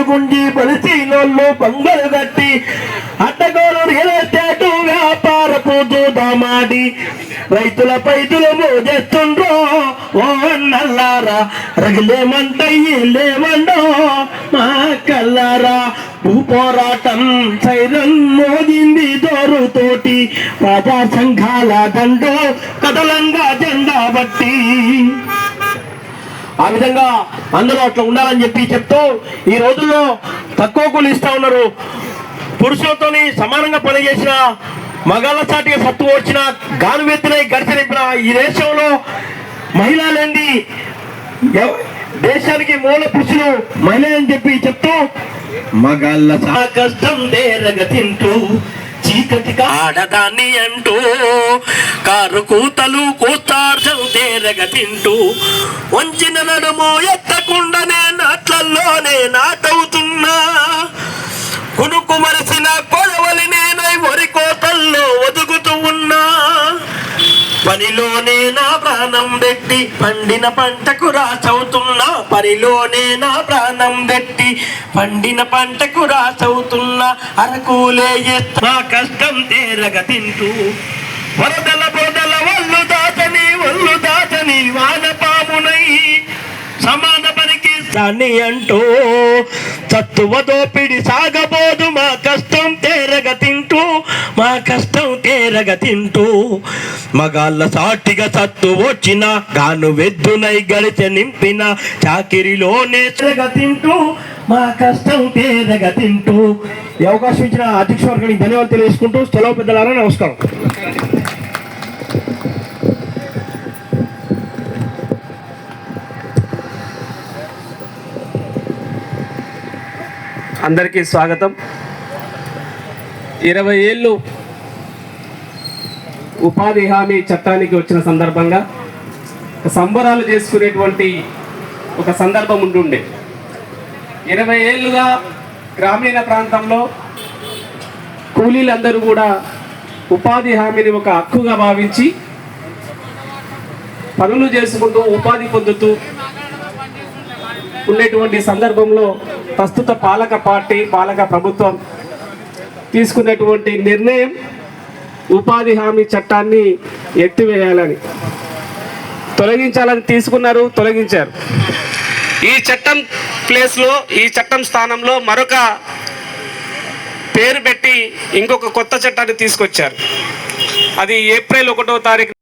గుంజి బలిసీనోళ్ళు బంగలు కట్టి అడ్డగోలు real estate వ్యాపారపు దూదమాడి రైతుల పైతులు మోజేస్తుండ్రో ఓ నల్లారా రగిలేమంటయ్యి లేమండో మా కల్లారా పోరాటం సైరన్ మోగింది దోరుతోటి ప్రజా సంఘాల దండో కదలంగా జెండా బట్టి ఆ విధంగా అందరూ అట్లా ఉండాలని చెప్తూ ఈ రోజుల్లో తక్కువ కూలి ఇస్తా ఉన్నారు. పురుషులతోని సమానంగా పనిచేసిన మగాళ్ళ చాటిగా సత్తు వచ్చిన గానువెత్తిన గడిచినింపిన ఈ దేశంలో మహిళ లేని దేశానికి మూల పురుషులు మహిళ అని చెప్తూ మగాళ్ళ కష్టం దేరగ తింటూ చీకటి ఆడదాన్ని అంటూ కారు కూతలు కూస్తార్చం తేరగ తింటూ వంచిన నడుము ఎత్తకుండానే నాట్లల్లోనే నాటవుతున్నా కునుకు మరిసిన కొడవలి నేనై వరి కోతల్లో ఒదుగుతూ ఉన్నా పనిలోనే నా ప్రాణం పెట్టి పండిన పంటకు రాసవుతున్నా పనిలోనే నా ప్రాణం పెట్టి పండిన పంటకు రాసవుతున్నా అరకులే నా కష్టం తేరగ తింటూ వరదల బోదల ఒళ్ళు దాచని వానపామునై సమాన పనికి దాన్ని అంటూ చత్తువ దోపిడి సాగబోదు మా కష్టం తేరగ తింటూ మా కష్టం తేరగ తింటూ మగాళ్ళ సాటిగా సత్తు వచ్చిన గాను వెద్దునై గడిచె నింపిన చాకిరిలోనే తెరగ తింటూ మా కష్టం తేరగ తింటూ ఈ అవకాశం ఇచ్చిన అధ్యక్ష వర్గానికి ధన్యవాదాలు తెలియజేసుకుంటూ సెలవు పెద్దలారా నమస్కారం. అందరికీ స్వాగతం. 20 ఏళ్ళు ఉపాధి హామీ చట్టానికి వచ్చిన సందర్భంగా సంబరాలు చేసుకునేటువంటి ఒక సందర్భం ఉంటుండే. 20 ఏళ్ళుగా గ్రామీణ ప్రాంతంలో కూలీలందరూ కూడా ఉపాధి హామీని ఒక హక్కుగా భావించి పనులు చేసుకుంటూ ఉపాధి పొందుతూ ఉండేటువంటి సందర్భంలో ప్రస్తుత పాలక ప్రభుత్వం తీసుకున్నటువంటి నిర్ణయం ఉపాధి హామీ చట్టాన్ని ఎత్తివేయాలని తొలగించాలని తొలగించారు. ఈ చట్టం ప్లేస్లో ఈ చట్టం స్థానంలో మరొక పేరు పెట్టి ఇంకొక కొత్త చట్టాన్ని తీసుకొచ్చారు. అది ఏప్రిల్ 1వ తారీఖు